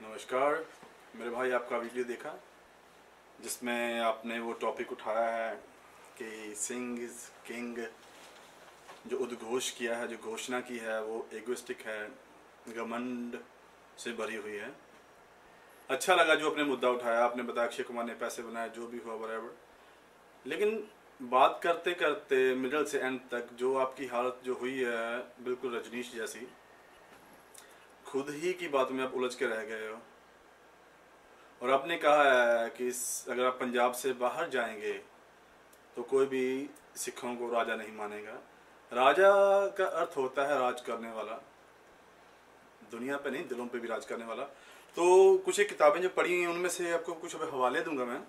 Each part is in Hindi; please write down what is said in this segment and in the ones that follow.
नमस्कार मेरे भाई, आपका वीडियो देखा जिसमें आपने वो टॉपिक उठाया है कि सिंह इज किंग, जो उद्घोष किया है, जो घोषणा की है वो एगोइस्टिक है, घमंड से भरी हुई है। अच्छा लगा जो आपने मुद्दा उठाया, आपने बताया अक्षय कुमार ने पैसे बनाए, जो भी हुआ बराबर। लेकिन बात करते करते मिडल से एंड तक जो आपकी हालत जो हुई है बिल्कुल रजनीश जैसी, खुद ही की बात में आप उलझ के रह गए हो। और आपने कहा है कि अगर आप पंजाब से बाहर जाएंगे तो कोई भी सिखों को राजा नहीं मानेगा। राजा का अर्थ होता है राज करने वाला, दुनिया पे नहीं दिलों पे भी राज करने वाला। तो कुछ एक किताबें जो पढ़ी हैं उनमें से आपको कुछ हवाले दूंगा मैं,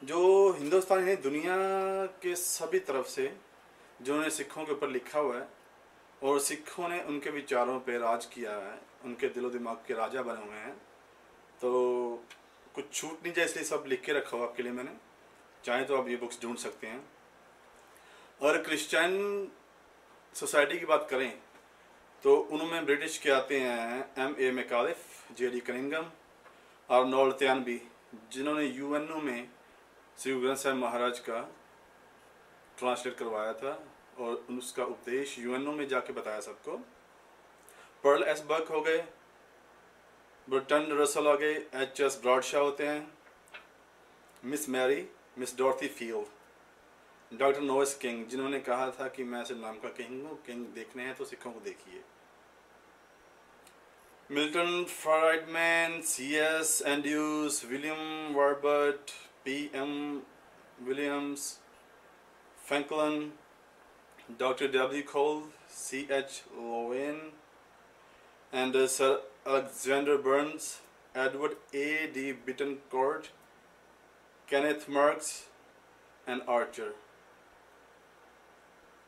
जो हिंदुस्तान नहीं दुनिया के सभी तरफ से जिन्होंने सिखों के ऊपर लिखा हुआ है और सिखों ने उनके विचारों पे राज किया है, उनके दिलो दिमाग के राजा बने हुए हैं। तो कुछ छूट नहीं जाए इसलिए सब लिख के रखा हुआ आपके लिए मैंने, चाहे तो आप ये बुक्स ढूंढ सकते हैं। और क्रिश्चियन सोसाइटी की बात करें तो उनमें ब्रिटिश के आते हैं M.A. Macauliffe, J.D. कनिंगम और नॉर्ल त्यानबी, जिन्होंने यूएनओ में श्री गुरु ग्रंथ साहिब महाराज का ट्रांसलेट करवाया था और उसका उपदेश यूएनओ में जाके बताया सबको। पर्ल एस बर्क हो गए, बर्टन रसल आ गए, H.S. ब्रॉडशॉ होते हैं, miss Mary, miss Dorothy field, doctor Noyes King, जिन्होंने कहा था कि मैं सिर्फ नाम का किंग हूँ, किंग देखने हैं तो सिखों को देखिए। Milton Friedman, C.S. Andrews, William वर्बर्ट, P.M. Williams, Franklin, Dr. W. Cole, C.H. Lowen, and Sir Alexander Burns, Edward A.D. Bittencourt, Kenneth Marx and Archer।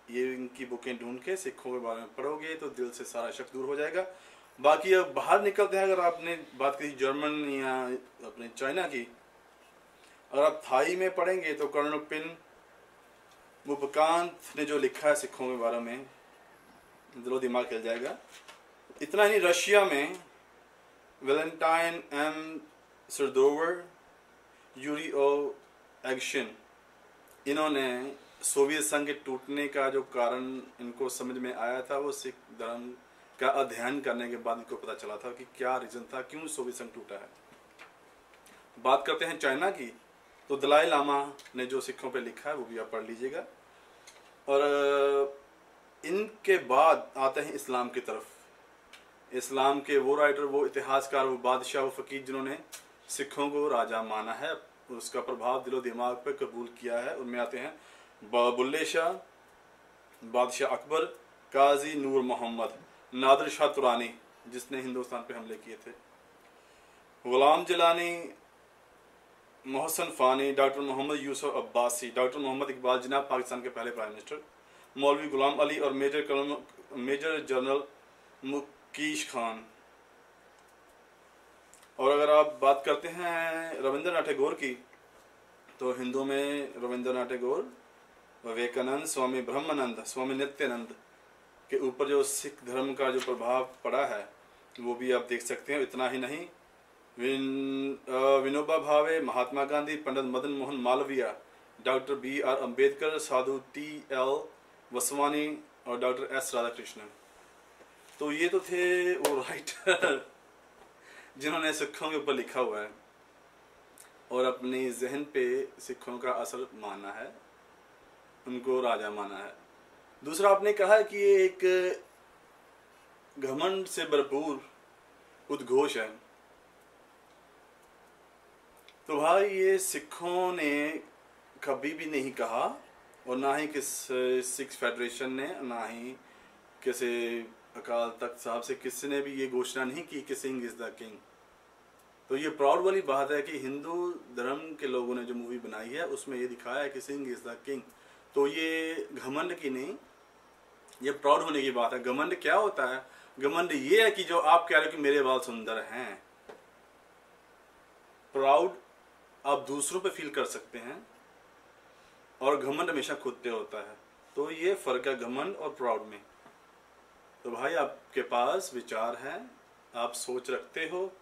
ये इनकी बुकें ढूंढ के सिखों के बारे में पढ़ोगे तो दिल से सारा शक दूर हो जाएगा। बाकी अब बाहर निकलते हैं, अगर आपने बात की जर्मन या अपने चाइना की, अगर आप थाई में पढ़ेंगे तो कर्नल पिन मुपकांत ने जो लिखा है सिखों के बारे में, दिलो दिमाग हिल जाएगा। इतना ही, रशिया में वैलेंटाइन M. सरदोवर, यूरी O. एग्शिन, इन्होंने सोवियत संघ के टूटने का जो कारण इनको समझ में आया था वो सिख धर्म का अध्ययन करने के बाद इनको पता चला था कि क्या रीजन था, क्यों सोवियत संघ टूटा है। बात करते हैं चाइना की, तो दलाई लामा ने जो सिखों पे लिखा है वो भी आप पढ़ लीजिएगा। और इनके बाद आते हैं इस्लाम की तरफ। इस्लाम के वो राइटर, वो इतिहासकार, वो बादशाह, वो फकीर जिन्होंने सिखों को राजा माना है, उसका प्रभाव दिलो दिमाग पे कबूल किया है। उनमें आते हैं बुल्ले शाह, बादशाह अकबर, काजी नूर मोहम्मद, नादिर शाह तुरानी जिसने हिंदुस्तान पे हमले किए थे, गुलाम जिलानी, मोहसन फ़ानी, डॉक्टर मोहम्मद यूसुफ अब्बासी, डॉक्टर मोहम्मद इकबाल जिनाब पाकिस्तान के पहले प्राइम मिनिस्टर, मौलवी गुलाम अली और मेजर जनरल मुकीश खान। और अगर आप बात करते हैं रविंद्रनाथ टैगोर की, तो हिंदू में रविंद्रनाथ टैगोर, विवेकानंद, स्वामी ब्रह्मानंद, स्वामी नित्यानंद के ऊपर जो सिख धर्म का जो प्रभाव पड़ा है वो भी आप देख सकते हैं। इतना ही नहीं, विनोबा भावे, महात्मा गांधी, पंडित मदन मोहन मालवीय, डॉक्टर B.R. अम्बेडकर, साधु T.L. वसवानी और डॉक्टर S. राधाकृष्णन। तो ये तो थे वो राइटर जिन्होंने सिखों के ऊपर लिखा हुआ है और अपनी जहन पे सिखों का असर माना है, उनको राजा माना है। दूसरा, आपने कहा है कि ये एक घमंड से भरपूर उद्घोष है। तो भाई ये सिखों ने कभी भी नहीं कहा, और ना ही किस सिख फेडरेशन ने, ना ही किसी अकाल तख्त साहब से किसी ने भी ये घोषणा नहीं की कि सिंह इज द किंग। तो ये प्राउड वाली बात है कि हिंदू धर्म के लोगों ने जो मूवी बनाई है उसमें ये दिखाया है कि सिंह इज द किंग। तो ये घमंड की नहीं, ये प्राउड होने की बात है। घमंड क्या होता है? घमंड ये है कि जो आप कह रहे हो कि मेरे बाल सुंदर हैं। प्राउड आप दूसरों पे फील कर सकते हैं और घमंड हमेशा खुद पे होता है। तो ये फर्क है घमंड और प्राउड में। तो भाई आपके पास विचार है, आप सोच रखते हो